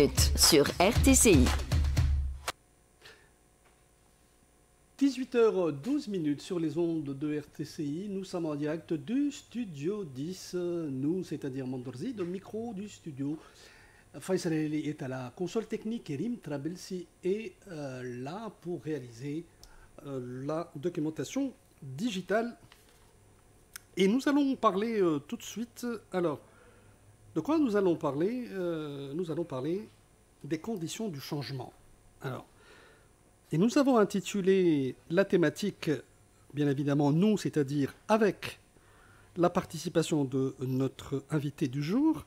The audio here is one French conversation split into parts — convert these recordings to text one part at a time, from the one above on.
minutes sur RTCI. 18h12 sur les ondes de RTCI. Nous sommes en direct du studio 10. Nous, c'est-à-dire Mandorzi, le micro du studio. Faisal Ali est à la console technique et Rim Trabelsi est là pour réaliser la documentation digitale. Et nous allons parler tout de suite. Alors, de quoi nous allons parler Nous allons parler des conditions du changement. Alors, et nous avons intitulé la thématique, bien évidemment, nous, c'est-à-dire avec la participation de notre invité du jour,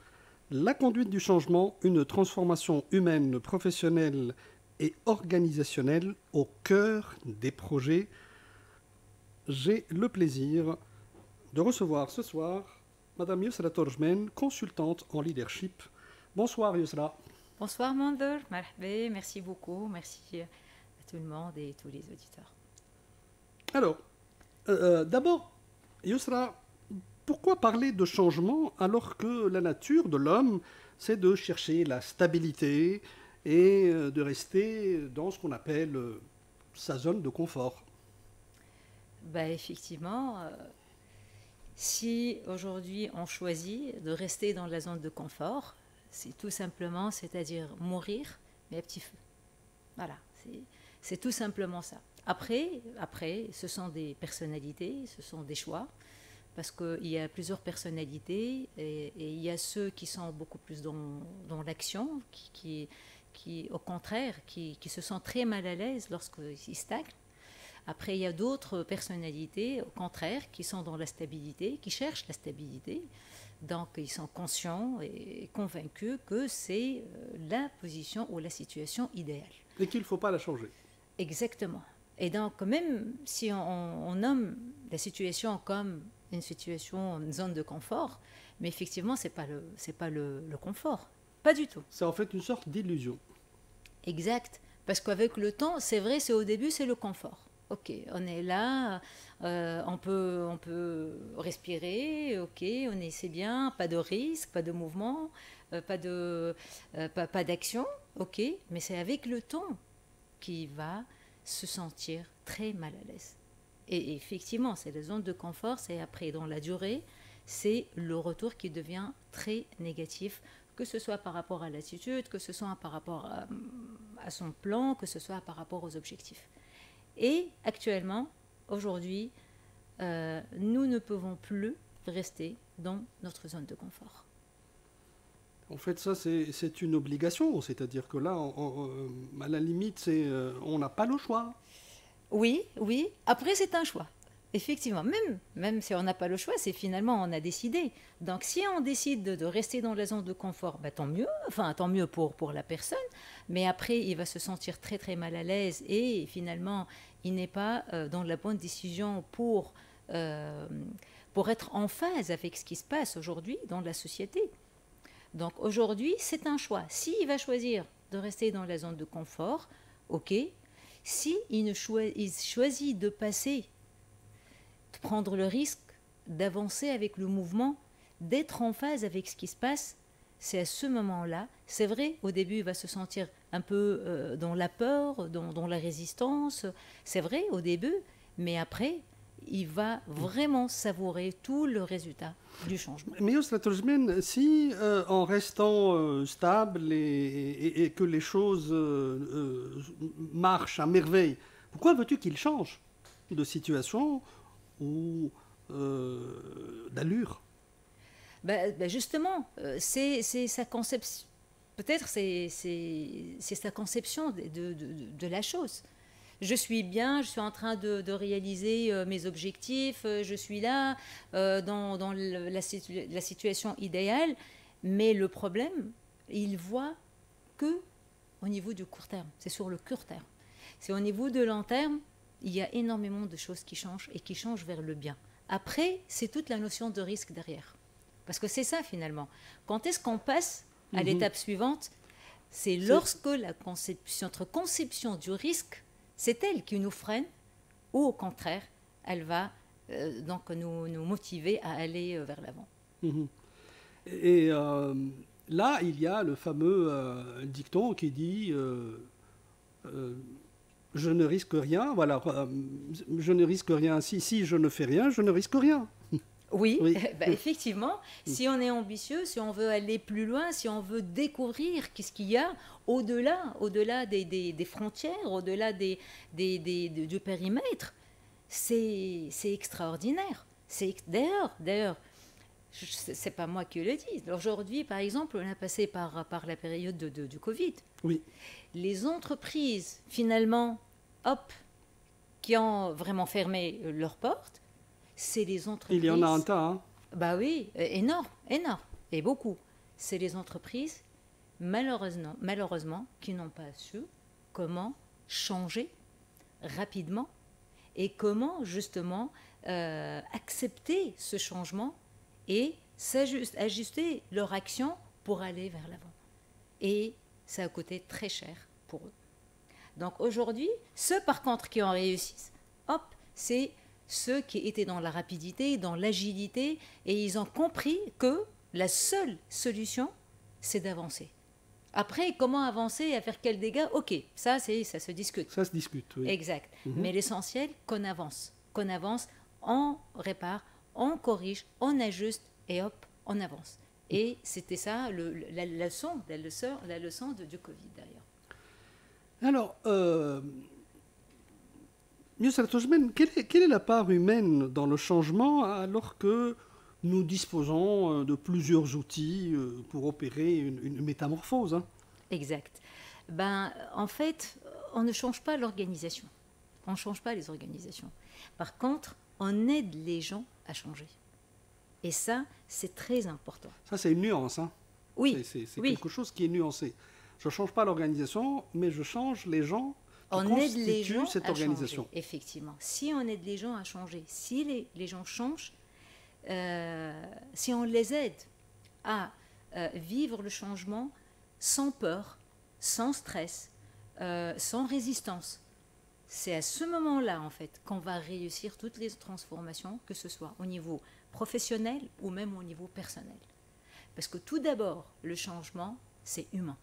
la conduite du changement, une transformation humaine, professionnelle et organisationnelle au cœur des projets. J'ai le plaisir de recevoir ce soir Madame Yousra Torjmen, consultante en leadership. Bonsoir Yousra. Bonsoir Mandor, marhaba, merci beaucoup, merci à tout le monde et tous les auditeurs. Alors, d'abord, Yousra, pourquoi parler de changement alors que la nature de l'homme, c'est de chercher la stabilité et de rester dans ce qu'on appelle sa zone de confort? Effectivement, si aujourd'hui on choisit de rester dans la zone de confort, c'est tout simplement, c'est-à-dire mourir, mais à petit feu. Voilà, c'est tout simplement ça. Après, ce sont des personnalités, ce sont des choix, parce qu'il y a plusieurs personnalités, et il y a ceux qui sont beaucoup plus dans l'action, qui au contraire, qui se sentent très mal à l'aise lorsqu'ils stagnent. Après, il y a d'autres personnalités, au contraire, qui sont dans la stabilité, qui cherchent la stabilité. Donc, ils sont conscients et convaincus que c'est la position ou la situation idéale. Et qu'il ne faut pas la changer. Exactement. Et donc, même si on nomme la situation comme une situation, une zone de confort, mais effectivement, c'est pas le confort. Pas du tout. C'est en fait une sorte d'illusion. Exact. Parce qu'avec le temps, c'est vrai, c'est au début, c'est le confort. Ok, on est là, on peut respirer, ok, c'est bien, pas de risque, pas de mouvement, pas d'action, ok, mais c'est avec le temps qu'il va se sentir très mal à l'aise. Et effectivement, c'est la zone de confort, c'est après, dans la durée, c'est le retour qui devient très négatif, que ce soit par rapport à l'attitude, que ce soit par rapport à son plan, que ce soit par rapport aux objectifs. Et actuellement, aujourd'hui, nous ne pouvons plus rester dans notre zone de confort. En fait, ça, c'est une obligation. C'est-à-dire que là, à la limite, on n'a pas le choix. Oui. Après, c'est un choix. Effectivement, même si on n'a pas le choix, c'est finalement on a décidé. Donc si on décide de rester dans la zone de confort, tant mieux pour la personne, mais après il va se sentir très très mal à l'aise et finalement il n'est pas dans la bonne décision pour être en phase avec ce qui se passe aujourd'hui dans la société. Donc aujourd'hui c'est un choix. S'il va choisir de rester dans la zone de confort, ok. Si il choisit de passer, de prendre le risque d'avancer avec le mouvement, d'être en phase avec ce qui se passe, c'est à ce moment-là, c'est vrai, au début il va se sentir un peu dans la peur, dans la résistance, c'est vrai au début, mais après il va vraiment savourer tout le résultat du changement. Mais Yousra Torjmen, si en restant stable et que les choses marchent à merveille, pourquoi veux-tu qu'il change de situation ou d'allure? Justement, c'est sa conception. Peut-être c'est sa conception de la chose. Je suis bien, je suis en train de réaliser mes objectifs, je suis là dans la situation idéale, mais le problème, il voit que au niveau du court terme, c'est sur le court terme. C'est au niveau de long terme, il y a énormément de choses qui changent et qui changent vers le bien. Après, c'est toute la notion de risque derrière. Parce que c'est ça finalement. Quand est-ce qu'on passe à l'étape suivante? C'est lorsque notre conception du risque, c'est elle qui nous freine, ou au contraire, elle va donc nous motiver à aller vers l'avant. Et là, il y a le fameux dicton qui dit je ne risque rien. Voilà, je ne risque rien. Si je ne fais rien, je ne risque rien. Oui, Oui. effectivement, si on est ambitieux, si on veut aller plus loin, si on veut découvrir qu'est-ce qu'il y a au-delà des frontières, au-delà du périmètre, c'est extraordinaire. D'ailleurs, c'est pas moi qui le dis. Aujourd'hui, par exemple, on a passé par la période du Covid. Oui. Les entreprises, finalement, qui ont vraiment fermé leurs portes, c'est les entreprises... Il y en a un tas. Hein. Bah oui, énorme, et beaucoup. C'est les entreprises, malheureusement, qui n'ont pas su comment changer rapidement et comment, justement, accepter ce changement et ajuster leur action pour aller vers l'avant. Et ça a coûté très cher pour eux. Donc aujourd'hui, ceux par contre qui ont réussi, c'est ceux qui étaient dans la rapidité, dans l'agilité, et ils ont compris que la seule solution, c'est d'avancer. Après, comment avancer et à faire quels dégâts? Ok, ça se discute. Ça se discute, oui. Exact. Mais l'essentiel, qu'on avance, on répare, on corrige, on ajuste, et hop, on avance. Et c'était ça la leçon du Covid, d'ailleurs. Alors, Youssef Tojmen, quelle est la part humaine dans le changement alors que nous disposons de plusieurs outils pour opérer une métamorphose, hein? Exact. En fait, on ne change pas l'organisation. On ne change pas les organisations. Par contre, on aide les gens à changer. Et ça, c'est très important. Ça, c'est une nuance, hein? Oui. C'est quelque chose qui est nuancé. Je ne change pas l'organisation, mais je change les gens qui constituent cette organisation. Changer, effectivement. Si on aide les gens à changer, si les gens changent, si on les aide à vivre le changement sans peur, sans stress, sans résistance, c'est à ce moment-là, en fait, qu'on va réussir toutes les transformations, que ce soit au niveau professionnel ou même au niveau personnel. Parce que tout d'abord, le changement, c'est humain.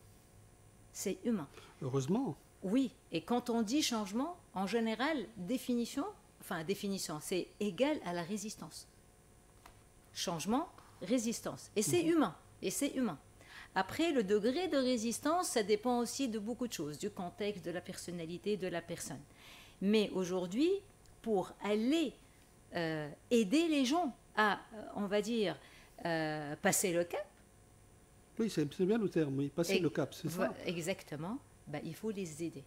C'est humain. Heureusement. Oui, et quand on dit changement, en général, définition, c'est égal à la résistance. Changement, résistance. Et c'est humain. Après, le degré de résistance, ça dépend aussi de beaucoup de choses, du contexte, de la personnalité, de la personne. Mais aujourd'hui, pour aller aider les gens à, on va dire, passer le cap. Oui, c'est bien le terme, oui, passer le cap, c'est ça. Exactement. Il faut les aider.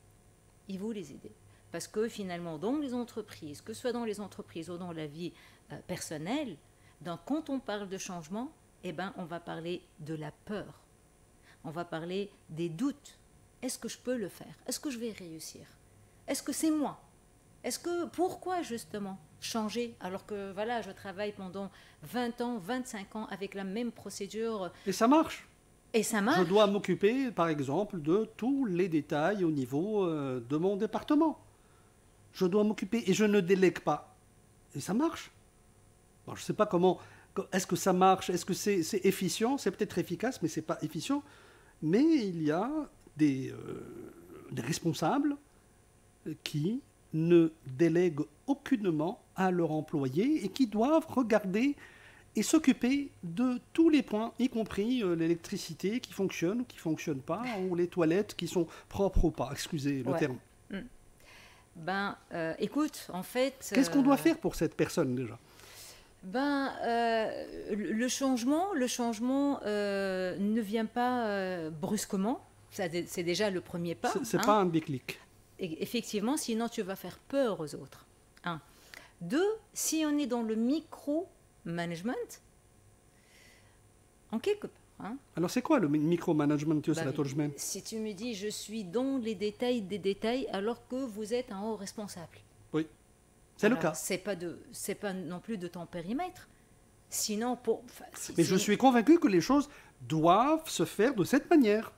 Parce que finalement, dans les entreprises, que ce soit dans les entreprises ou dans la vie personnelle, quand on parle de changement, on va parler de la peur. On va parler des doutes. Est-ce que je peux le faire? Est-ce que je vais réussir? Est-ce que c'est moi? Pourquoi justement changer alors que voilà, je travaille pendant 20 ans, 25 ans avec la même procédure? Et ça marche. Je dois m'occuper, par exemple, de tous les détails au niveau de mon département. Je dois m'occuper et je ne délègue pas. Et ça marche. Alors, je ne sais pas comment... Est-ce que ça marche? Est-ce que c'est efficient? C'est peut-être efficace, mais ce n'est pas efficient. Mais il y a des responsables qui ne délèguent aucunement à leurs employés et qui doivent regarder et s'occuper de tous les points, y compris l'électricité qui fonctionne ou qui ne fonctionne pas, ou les toilettes qui sont propres ou pas. Excusez le terme. Écoute, en fait... Qu'est-ce qu'on doit faire pour cette personne déjà? Le changement ne vient pas brusquement. C'est déjà le premier pas. C'est pas un déclic. Effectivement, sinon tu vas faire peur aux autres. 1. 2, si on est dans le micro-management, en quelque part. Alors c'est quoi le micro-management, Tojmen? Si tu me dis je suis dans les détails des détails alors que vous êtes un haut responsable. Oui. C'est le cas. C'est pas non plus de ton périmètre. Sinon, mais je suis convaincu que les choses doivent se faire de cette manière.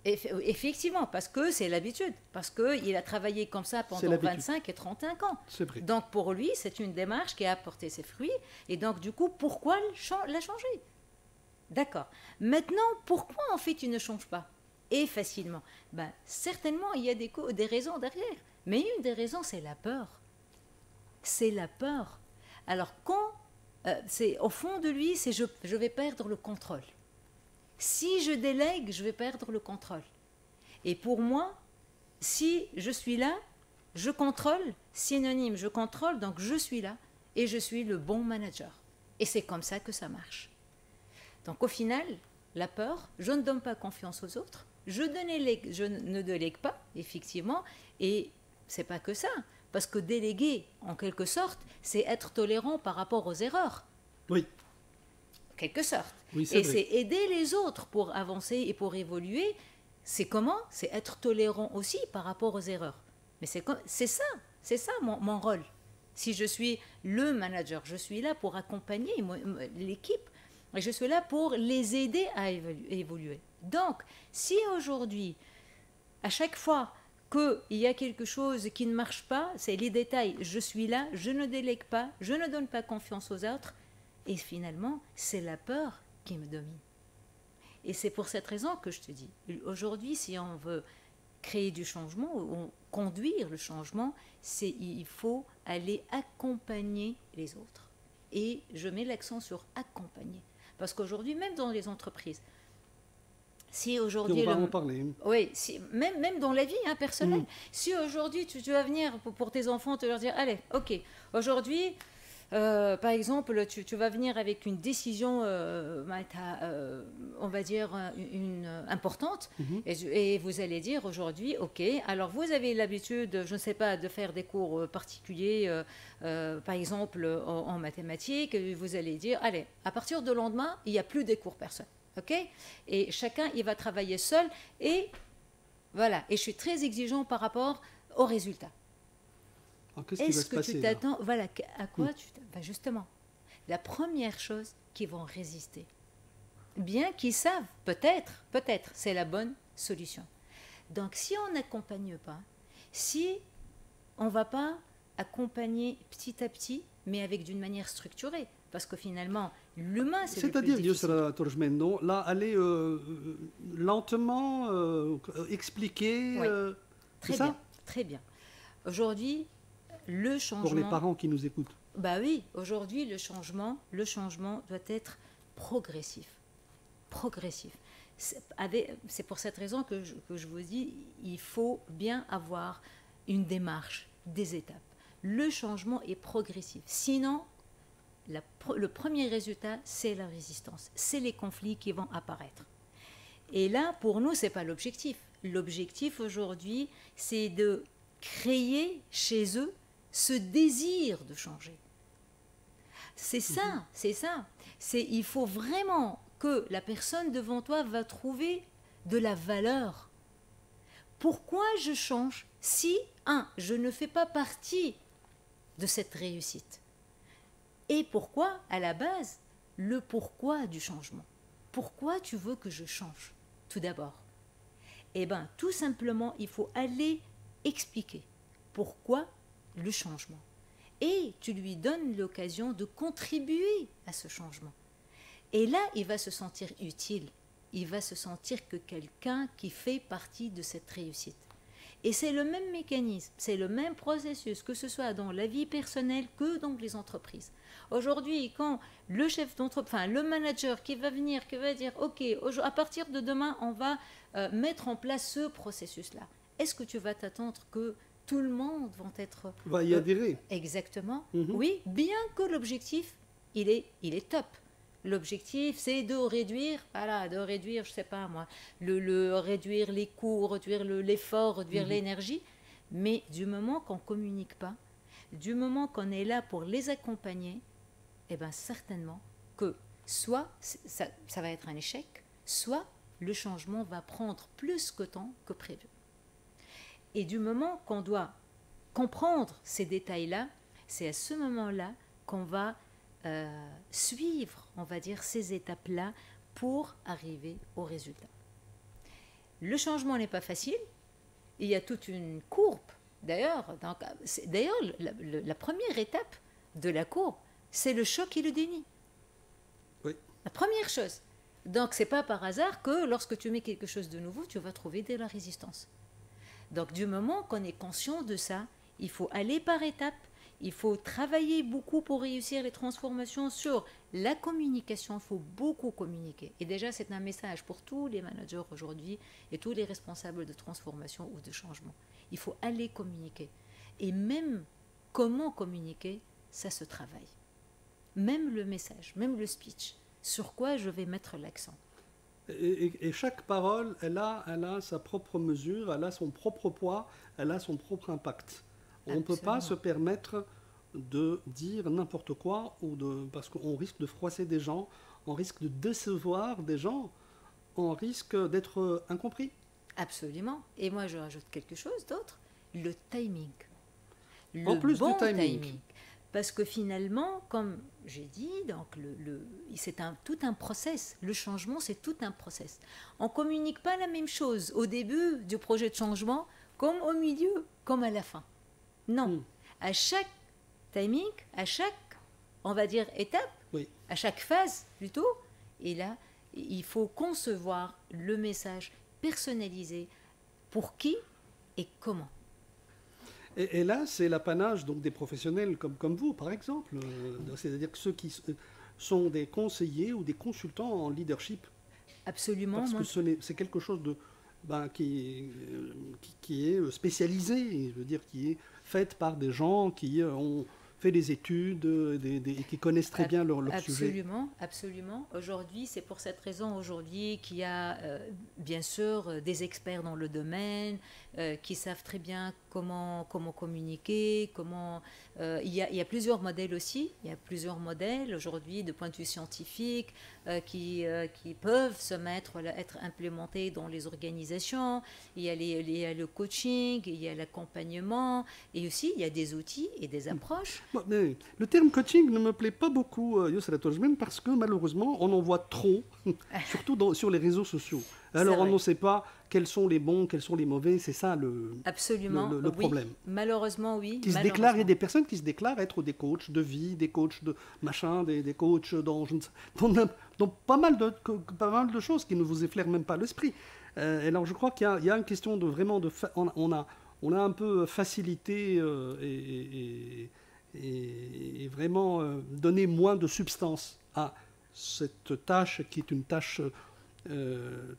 Effectivement, parce que c'est l'habitude. Parce qu'il a travaillé comme ça pendant 25 et 35 ans. C'est vrai. Donc pour lui, c'est une démarche qui a apporté ses fruits. Et donc du coup, pourquoi la changer? D'accord. Maintenant, pourquoi en fait tu ne changes pas? Et facilement. Ben, certainement, il y a des raisons derrière. Mais une des raisons, c'est la peur. C'est la peur. Alors, c'est au fond de lui, c'est je vais perdre le contrôle. Si je délègue, je vais perdre le contrôle. Et pour moi, si je suis là, je contrôle, synonyme, je contrôle, donc je suis là et je suis le bon manager. Et c'est comme ça que ça marche. Donc au final, la peur, je ne donne pas confiance aux autres, je ne délègue pas, effectivement, et c'est pas que ça, parce que déléguer, en quelque sorte, c'est être tolérant par rapport aux erreurs. Oui. En quelque sorte. Oui, Et vrai. c'est aider les autres pour avancer et pour évoluer. C'est comment? C'est être tolérant aussi par rapport aux erreurs. Mais c'est ça mon rôle. Si je suis le manager, je suis là pour accompagner l'équipe et je suis là pour les aider à évoluer. Donc, si aujourd'hui, à chaque fois qu'il y a quelque chose qui ne marche pas, c'est les détails. Je suis là, je ne délègue pas, je ne donne pas confiance aux autres. Et finalement, c'est la peur qui me domine. Et c'est pour cette raison que je te dis, aujourd'hui, si on veut créer du changement ou conduire le changement, il faut aller accompagner les autres. Et je mets l'accent sur accompagner. Parce qu'aujourd'hui, même dans les entreprises, si aujourd'hui... On va en parler. Oui, même dans la vie personnelle. Si aujourd'hui, tu vas venir pour tes enfants, te leur dire, allez, ok, aujourd'hui... par exemple, tu vas venir avec une décision, on va dire, importante, et vous allez dire aujourd'hui, ok, alors vous avez l'habitude, je ne sais pas, de faire des cours particuliers, par exemple en mathématiques, et vous allez dire, allez, à partir de lendemain, il n'y a plus des cours personne, ok? Et chacun, il va travailler seul, et voilà, et je suis très exigeant par rapport aux résultats. Est-ce que tu t'attends, voilà, à quoi tu t'attends? Ben justement, la première chose qu'ils vont résister, bien qu'ils savent, peut-être, c'est la bonne solution. Donc, si on n'accompagne pas, si on ne va pas accompagner petit à petit, mais avec d'une manière structurée, parce que finalement, l'humain, c'est le plus difficile. C'est-à-dire, Torjmendo, là, aller lentement expliquer, oui. c'est ça? Très bien. Aujourd'hui, le changement... Pour les parents qui nous écoutent. Bah oui, aujourd'hui, le changement doit être progressif. Progressif. C'est pour cette raison que je vous dis, il faut bien avoir une des étapes. Le changement est progressif. Sinon, le premier résultat, c'est la résistance. C'est les conflits qui vont apparaître. Et là, pour nous, ce n'est pas l'objectif. L'objectif aujourd'hui, c'est de créer chez eux ce désir de changer. C'est ça, c'est ça. Il faut vraiment que la personne devant toi va trouver de la valeur. Pourquoi je change si, je ne fais pas partie de cette réussite? Et pourquoi, à la base, le pourquoi du changement? Pourquoi tu veux que je change, tout d'abord? Eh bien, tout simplement, il faut aller expliquer pourquoi le changement. Et tu lui donnes l'occasion de contribuer à ce changement. Et là, il va se sentir utile. Il va se sentir que quelqu'un qui fait partie de cette réussite. Et c'est le même mécanisme, c'est le même processus, que ce soit dans la vie personnelle que dans les entreprises. Aujourd'hui, quand le chef d'entreprise, le manager qui va venir, qui va dire, ok, à partir de demain, on va mettre en place ce processus-là. Est-ce que tu vas t'attendre que tout le monde va y adhérer? Exactement. Oui, bien que l'objectif, il est top. L'objectif, c'est de réduire, je sais pas moi, réduire les coûts, réduire l'effort, réduire l'énergie. Mais du moment qu'on ne communique pas, du moment qu'on est là pour les accompagner, eh bien certainement que soit ça va être un échec, soit le changement va prendre plus de temps que prévu. Et du moment qu'on doit comprendre ces détails-là, c'est à ce moment-là qu'on va suivre, on va dire, ces étapes-là pour arriver au résultat. Le changement n'est pas facile, il y a toute une courbe. D'ailleurs, la première étape de la courbe, c'est le choc et le déni. Oui. La première chose. Donc, c'est pas par hasard que lorsque tu mets quelque chose de nouveau, tu vas trouver de la résistance. Donc, du moment qu'on est conscient de ça, il faut aller par étapes. Il faut travailler beaucoup pour réussir les transformations sur la communication. Il faut beaucoup communiquer. Et déjà, c'est un message pour tous les managers aujourd'hui et tous les responsables de transformation ou de changement. Il faut aller communiquer. Et même comment communiquer, ça se travaille. Même le message, même le speech. Sur quoi je vais mettre l'accent. Et chaque parole, elle a sa propre mesure, elle a son propre poids, elle a son propre impact. On ne peut pas se permettre de dire n'importe quoi parce qu'on risque de froisser des gens, on risque de décevoir des gens, on risque d'être incompris. Absolument. Et moi, je rajoute quelque chose d'autre, le timing. En plus du timing. Parce que finalement, comme j'ai dit, donc c'est tout un process. Le changement, c'est tout un process. On ne communique pas la même chose au début du projet de changement, comme au milieu, comme à la fin. Non. À chaque timing, à chaque, on va dire, étape, à chaque phase plutôt, et là, il faut concevoir le message personnalisé pour qui et comment. Et là, c'est l'apanage donc, des professionnels comme vous, par exemple. C'est-à-dire que ceux qui sont des conseillers ou des consultants en leadership. Absolument. Parce que c'est quelque chose qui est spécialisé, je veux dire, qui est fait par des gens qui ont fait des études et qui connaissent très bien leur sujet. Absolument, absolument. Aujourd'hui, c'est pour cette raison aujourd'hui qu'il y a bien sûr des experts dans le domaine qui savent très bien comment communiquer, il y a plusieurs modèles aussi. Il y a plusieurs modèles aujourd'hui de point de vue scientifique qui peuvent être implémentés dans les organisations. Il y a le coaching, il y a l'accompagnement et aussi il y a des outils et des approches. Bon, mais le terme coaching ne me plaît pas beaucoup, Yossala Tojmen, parce que malheureusement, on en voit trop, surtout sur les réseaux sociaux. Alors on ne sait pas quels sont les bons, quels sont les mauvais, c'est ça le problème. Malheureusement, oui. Il y a des personnes qui se déclarent être des coachs de vie, des coachs de machin, des coachs dans pas mal de choses qui ne vous effleurent même pas l'esprit. Alors je crois qu'il y a une question de vraiment on a un peu facilité et vraiment donné moins de substance à cette tâche qui est une tâche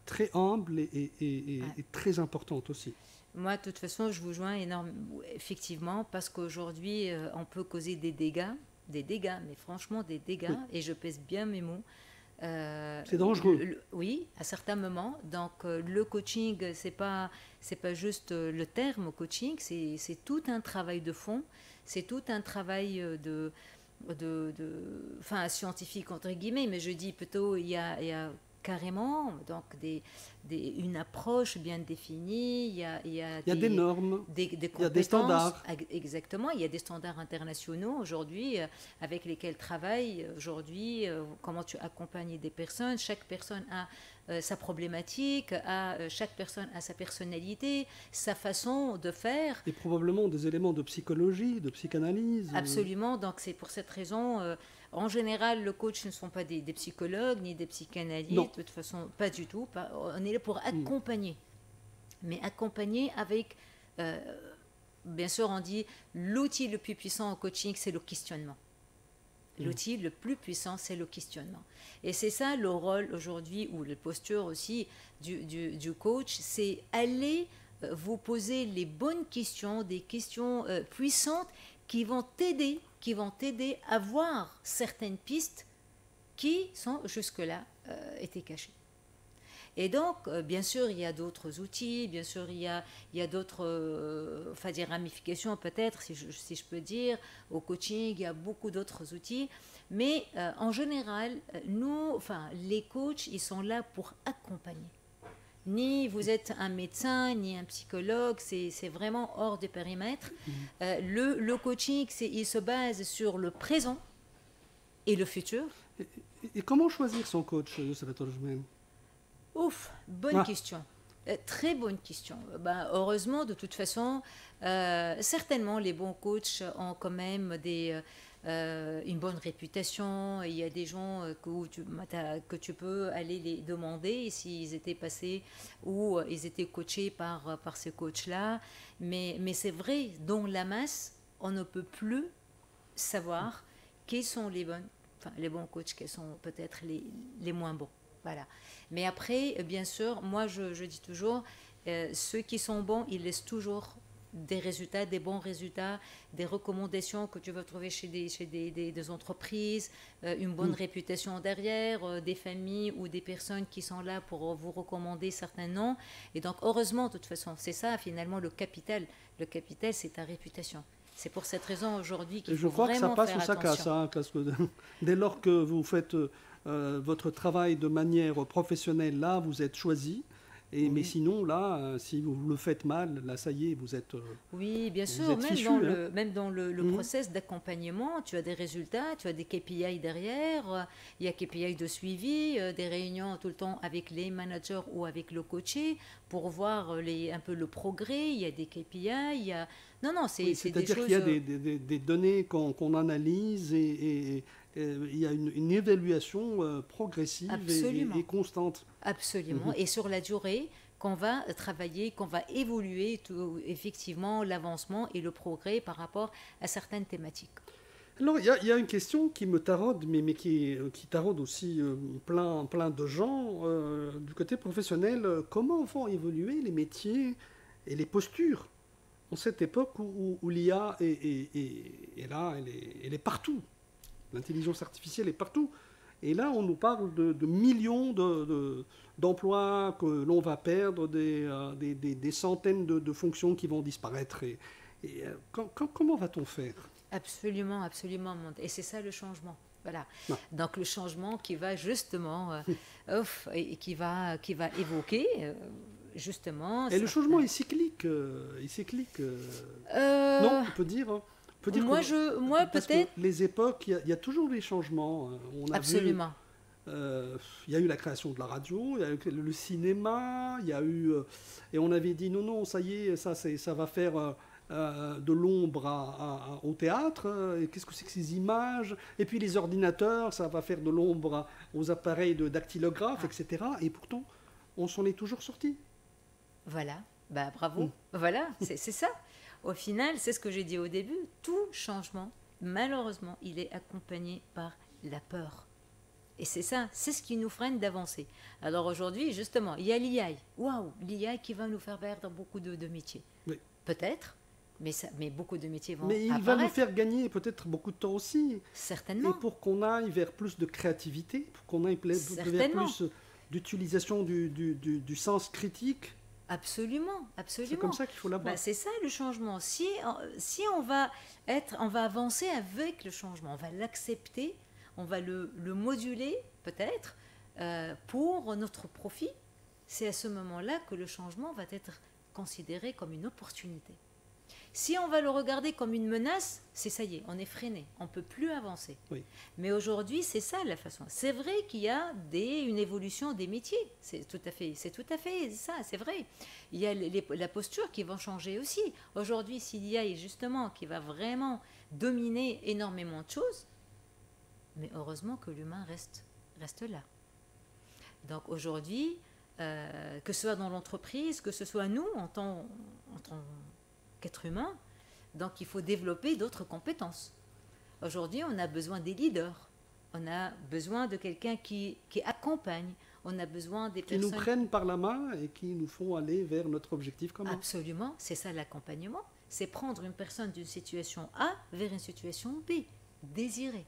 très humble et très importante aussi. Moi, de toute façon, je vous joins énormément, effectivement, parce qu'aujourd'hui, on peut causer des dégâts, mais franchement des dégâts, et je pèse bien mes mots. C'est dangereux. Oui, à certains moments. Donc, le coaching, c'est pas juste le terme coaching, c'est tout un travail de fond, c'est tout un travail scientifique entre guillemets, mais je dis plutôt il y a carrément donc une approche bien définie, il y a des normes, des compétences, il y a des standards. Exactement, il y a des standards internationaux aujourd'hui avec lesquels travaillent aujourd'hui, comment tu accompagnes des personnes, chaque personne a sa problématique, chaque personne a sa personnalité, sa façon de faire. Et probablement des éléments de psychologie, de psychanalyse. Absolument, donc c'est pour cette raison, en général, le coach ne sont pas des psychologues ni des psychanalystes, de toute façon, pas du tout. On est là pour accompagner, mais accompagner avec, bien sûr, on dit, l'outil le plus puissant en coaching, c'est le questionnement. L'outil le plus puissant, c'est le questionnement. Et c'est ça le rôle aujourd'hui, ou la posture aussi du coach, c'est aller vous poser les bonnes questions, des questions puissantes qui vont t'aider à voir certaines pistes qui sont jusque-là étaient cachées. Et donc, bien sûr, il y a d'autres outils, bien sûr, il y a d'autres des ramifications peut-être, si je peux dire, au coaching, il y a beaucoup d'autres outils. Mais en général, les coachs, ils sont là pour accompagner. Ni vous êtes un médecin, ni un psychologue, c'est vraiment hors de périmètre. Le coaching, il se base sur le présent et le futur. Et comment choisir son coach, Yossala Tojmen ? Bonne question. Très bonne question. Heureusement, de toute façon, certainement, les bons coachs ont quand même une bonne réputation. Il y a des gens que tu peux aller les demander s'ils étaient passés ou ils étaient coachés par ces coachs-là. Mais c'est vrai, dans la masse, on ne peut plus savoir quels sont les bons coachs, quels sont peut-être les moins bons. Voilà. Mais après, bien sûr, moi je dis toujours, ceux qui sont bons, ils laissent toujours des résultats, des bons résultats, des recommandations que tu vas trouver chez des entreprises, une bonne réputation derrière, des familles ou des personnes qui sont là pour vous recommander certains noms. Et donc, heureusement, de toute façon, c'est ça finalement le capital. Le capital, c'est ta réputation. C'est pour cette raison aujourd'hui qu'il faut vraiment faire attention. Je crois que ça passe ou ça casse, hein, parce que dès lors que vous faites votre travail de manière professionnelle, là, vous êtes choisi. Mais sinon, là, si vous le faites mal, là, ça y est, vous êtes oui, bien sûr, même dans le process d'accompagnement, tu as des résultats, tu as des KPI derrière, il y a KPI de suivi, des réunions tout le temps avec les managers ou avec le coaché pour voir un peu le progrès, il y a des KPI, il y a... Non, c'est des choses... C'est-à-dire qu'il y a des données qu'on analyse et il y a une évaluation progressive et constante. Absolument. Et sur la durée, qu'on va travailler, qu'on va évoluer effectivement l'avancement et le progrès par rapport à certaines thématiques. Alors, il y a une question qui me taraude, mais qui taraude aussi plein de gens du côté professionnel. Comment vont évoluer les métiers et les postures en cette époque où l'IA est là, elle est partout. L'intelligence artificielle est partout. Et là, on nous parle de millions d'emplois que l'on va perdre, des centaines de fonctions qui vont disparaître. Comment va-t-on faire ? Absolument, absolument. Et c'est ça le changement. Voilà. Non. Donc le changement qui va justement, et qui va évoquer justement... Et le changement est cyclique. Non, on peut dire... Moi, peut-être... Les époques, il y a toujours des changements. Absolument. Il y a eu la création de la radio, il y a eu le cinéma, il y a eu... et on avait dit, non, ça y est, ça va faire de l'ombre au théâtre. Et qu'est-ce que c'est que ces images ? Et puis les ordinateurs, ça va faire de l'ombre aux appareils de dactylographe, etc. Et pourtant, on s'en est toujours sorti. Voilà, bravo. Voilà, c'est ça. Au final, c'est ce que j'ai dit au début, tout changement, malheureusement, il est accompagné par la peur. Et c'est ça, c'est ce qui nous freine d'avancer. Alors aujourd'hui, justement, il y a l'IA. Waouh, l'IA qui va nous faire perdre beaucoup de métiers. Oui. Peut-être, mais beaucoup de métiers vont apparaître. Mais il va nous faire gagner peut-être beaucoup de temps aussi. Certainement. Et pour qu'on aille vers plus de créativité, pour qu'on aille vers plus d'utilisation du sens critique. Absolument. C'est comme ça qu'il faut l'avoir. C'est ça le changement. Si on va avancer avec le changement, on va l'accepter, on va le moduler peut-être pour notre profit, c'est à ce moment-là que le changement va être considéré comme une opportunité. Si on va le regarder comme une menace, ça y est, on est freiné, on ne peut plus avancer. Oui. Mais aujourd'hui, c'est ça la façon. C'est vrai qu'il y a une évolution des métiers, c'est tout à fait ça, c'est vrai. Il y a la posture qui va changer aussi. Aujourd'hui, s'il y a justement qui va vraiment dominer énormément de choses, mais heureusement que l'humain reste là. Donc aujourd'hui, que ce soit dans l'entreprise, que ce soit nous en tant qu'être humain, donc il faut développer d'autres compétences. Aujourd'hui, on a besoin des leaders, on a besoin de quelqu'un qui accompagne, on a besoin des personnes... Qui nous prennent par la main et qui nous font aller vers notre objectif commun. Absolument, c'est ça l'accompagnement, c'est prendre une personne d'une situation A vers une situation B, désirer.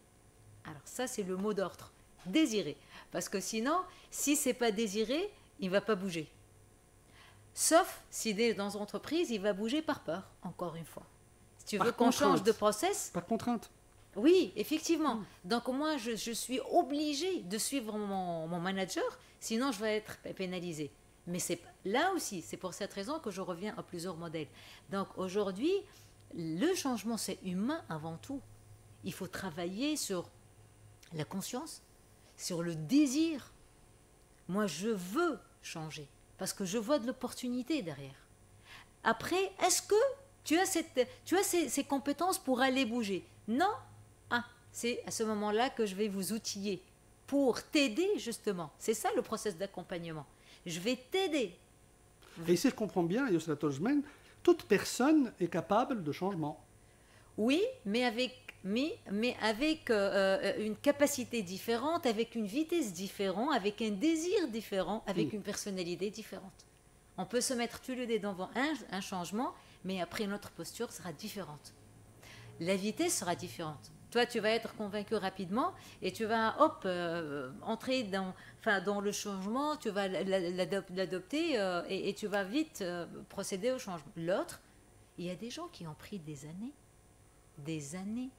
Alors ça, c'est le mot d'ordre, désirer. Parce que sinon, si c'est pas désiré, il ne va pas bouger. Sauf si dans une entreprise, il va bouger par peur, encore une fois. Si tu veux qu'on change de process... Par contrainte. Oui, effectivement. Donc moi, je suis obligée de suivre mon manager, sinon je vais être pénalisée. Mais là aussi, c'est pour cette raison que je reviens à plusieurs modèles. Donc aujourd'hui, le changement, c'est humain avant tout. Il faut travailler sur la conscience, sur le désir. Moi, je veux changer. Parce que je vois de l'opportunité derrière. Après, est-ce que tu as ces compétences pour aller bouger ? Non ? c'est à ce moment-là que je vais vous outiller pour t'aider justement. C'est ça le process d'accompagnement. Je vais t'aider. Et si je comprends bien, Yousra Tojmen, toute personne est capable de changement. Oui, mais avec une capacité différente, avec une vitesse différente, avec un désir différent, avec une personnalité différente. On peut se mettre tous les deux devant un changement, mais après notre posture sera différente. La vitesse sera différente. Toi, tu vas être convaincu rapidement et tu vas entrer dans le changement, tu vas l'adopter et tu vas vite procéder au changement. L'autre, il y a des gens qui ont pris des années. Des années.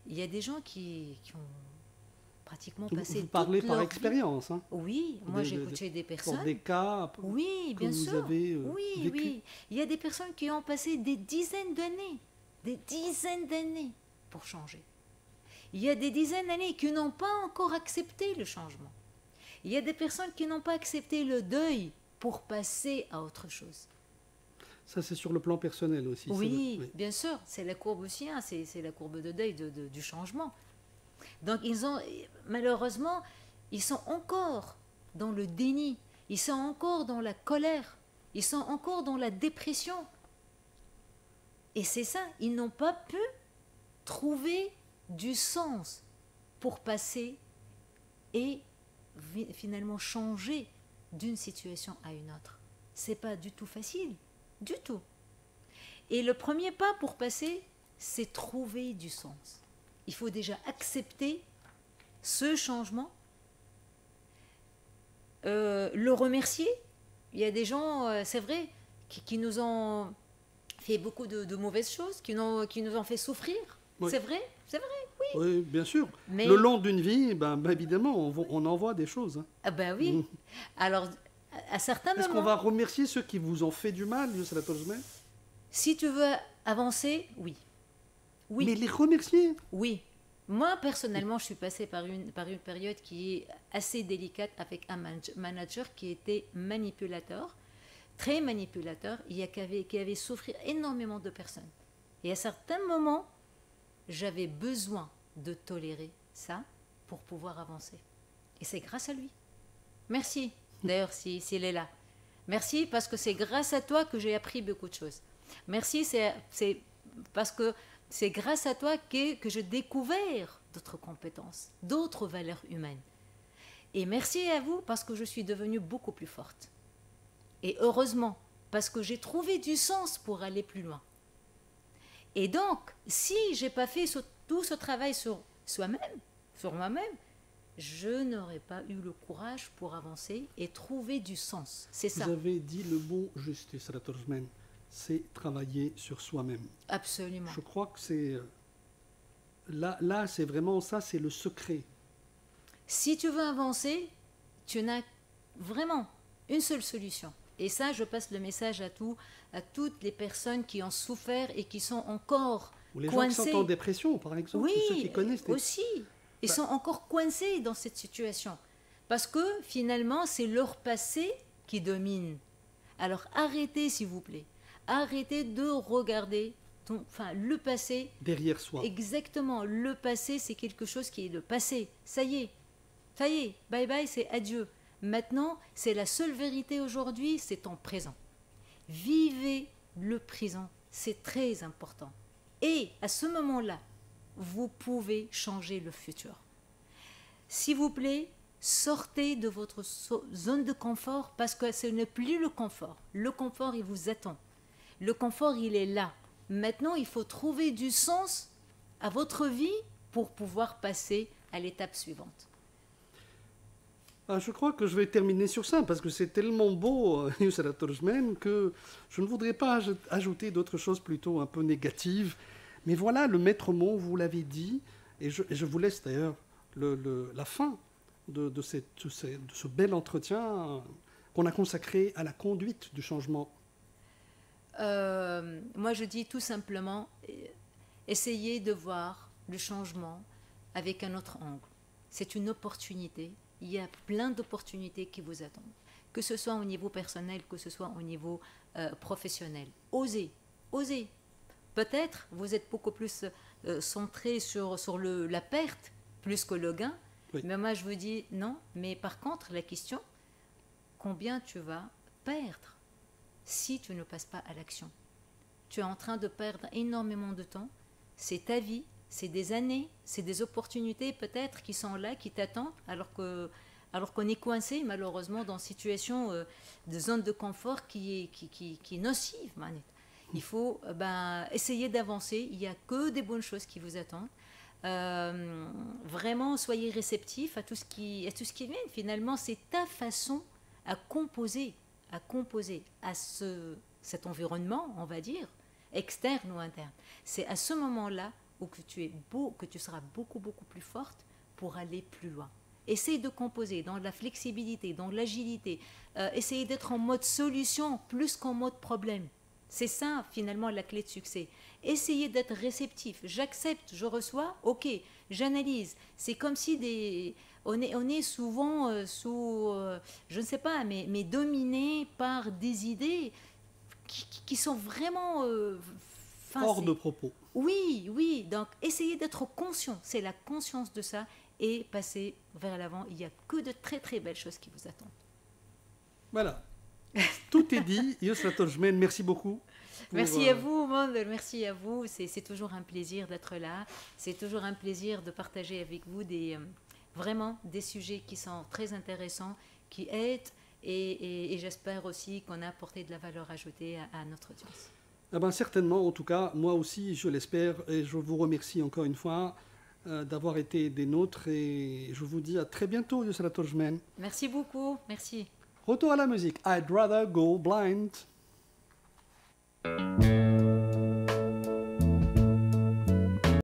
Il y a des gens qui ont pratiquement passé Vous parlez toute par leur expérience. Hein. Oui, moi j'ai écouté des personnes. Pour des cas Oui, que bien vous sûr. avez Oui, vécu. oui. Il y a des personnes qui ont passé des dizaines d'années pour changer. Il y a des dizaines d'années qui n'ont pas encore accepté le changement. Il y a des personnes qui n'ont pas accepté le deuil pour passer à autre chose. Ça, c'est sur le plan personnel aussi. Oui, bien sûr, c'est la courbe aussi, hein, c'est la courbe de deuil du changement. Donc, malheureusement, ils sont encore dans le déni, ils sont encore dans la colère, ils sont encore dans la dépression. Et c'est ça, ils n'ont pas pu trouver du sens pour passer et finalement changer d'une situation à une autre. C'est pas du tout facile. Du tout. Et le premier pas pour passer, c'est trouver du sens. Il faut déjà accepter ce changement, le remercier. Il y a des gens, c'est vrai, qui nous ont fait beaucoup de mauvaises choses, qui nous ont fait souffrir. Oui. C'est vrai, oui. Oui, bien sûr. Mais, le long d'une vie, évidemment, on en voit des choses. Hein. Ah ben oui. Alors, à certains Est-ce moments... qu'on va remercier ceux qui vous ont fait du mal, Yousra Tojmen? Si tu veux avancer, oui. Oui. Mais les remercier? Oui. Moi, personnellement, je suis passée par une période qui est assez délicate avec un manager qui était manipulateur, très manipulateur, et qui avait souffert énormément de personnes. Et à certains moments, j'avais besoin de tolérer ça pour pouvoir avancer. Et c'est grâce à lui. Merci, d'ailleurs, s'il est là. Merci parce que c'est grâce à toi que j'ai appris beaucoup de choses. Merci, c'est parce que c'est grâce à toi que j'ai découvert d'autres compétences, d'autres valeurs humaines. Et merci à vous parce que je suis devenue beaucoup plus forte. Et heureusement, parce que j'ai trouvé du sens pour aller plus loin. Et donc, si je n'ai pas fait tout ce travail sur moi-même, je n'aurais pas eu le courage pour avancer et trouver du sens. C'est ça. Vous avez dit le mot juste, Yousra Tojmen, c'est travailler sur soi-même. Absolument. Je crois que c'est... Là, c'est vraiment ça, c'est le secret. Si tu veux avancer, tu n'as vraiment une seule solution. Et ça, je passe le message à toutes les personnes qui ont souffert et qui sont encore Ou les coincées. gens qui sont en dépression, par exemple, Oui, ceux qui connaissent... aussi. Ils sont encore coincés dans cette situation. Parce que finalement, c'est leur passé qui domine. Alors arrêtez, s'il vous plaît. Arrêtez de regarder le passé. Derrière soi. Exactement. Le passé, c'est quelque chose qui est le passé. Ça y est. Bye bye, c'est adieu. Maintenant, c'est la seule vérité aujourd'hui, c'est ton présent. Vivez le présent. C'est très important. Et à ce moment-là, vous pouvez changer le futur. S'il vous plaît, sortez de votre zone de confort parce que ce n'est plus le confort. Le confort, il vous attend. Le confort, il est là. Maintenant, il faut trouver du sens à votre vie pour pouvoir passer à l'étape suivante. Je crois que je vais terminer sur ça parce que c'est tellement beau, Yousra Tojmen, que je ne voudrais pas ajouter d'autres choses plutôt un peu négatives. Mais voilà, le maître mot, vous l'avez dit, et je vous laisse d'ailleurs la fin de ce bel entretien qu'on a consacré à la conduite du changement. Moi, je dis tout simplement, essayez de voir le changement avec un autre angle. C'est une opportunité. Il y a plein d'opportunités qui vous attendent, que ce soit au niveau personnel, que ce soit au niveau professionnel. Osez. peut-être vous êtes beaucoup plus centré sur la perte plus que le gain. Oui. Mais moi, je vous dis non. Mais par contre, la question, combien tu vas perdre si tu ne passes pas à l'action? Tu es en train de perdre énormément de temps. C'est ta vie, c'est des années, c'est des opportunités peut-être qui sont là, qui t'attendent, alors qu'on est coincé malheureusement dans une situation de zone de confort qui est nocive. Il faut essayer d'avancer. Il n'y a que des bonnes choses qui vous attendent. Vraiment, soyez réceptifs à tout ce qui vient. Finalement, c'est ta façon à composer à cet environnement, on va dire, externe ou interne. C'est à ce moment-là où que tu seras beaucoup, beaucoup plus forte pour aller plus loin. Essaye de composer dans la flexibilité, dans l'agilité. Essayez d'être en mode solution plus qu'en mode problème. C'est ça, finalement, la clé de succès. Essayez d'être réceptif. J'accepte, je reçois, ok, j'analyse. C'est comme si on est souvent sous, je ne sais pas, mais dominé par des idées qui sont vraiment... hors de propos. Oui. Donc, essayez d'être conscient. C'est la conscience de ça et passer vers l'avant. Il n'y a que de très, très belles choses qui vous attendent. Voilà. Tout est dit. Yousra Torjmen, merci beaucoup. Merci à vous, Monder. Merci à vous. C'est toujours un plaisir d'être là. C'est toujours un plaisir de partager avec vous vraiment des sujets qui sont très intéressants, qui aident et j'espère aussi qu'on a apporté de la valeur ajoutée à notre audience. Eh ben, certainement, en tout cas, moi aussi, je l'espère et je vous remercie encore une fois d'avoir été des nôtres et je vous dis à très bientôt, Yousra Torjmen. Merci beaucoup. Merci. Retour à la musique. I'd rather go blind.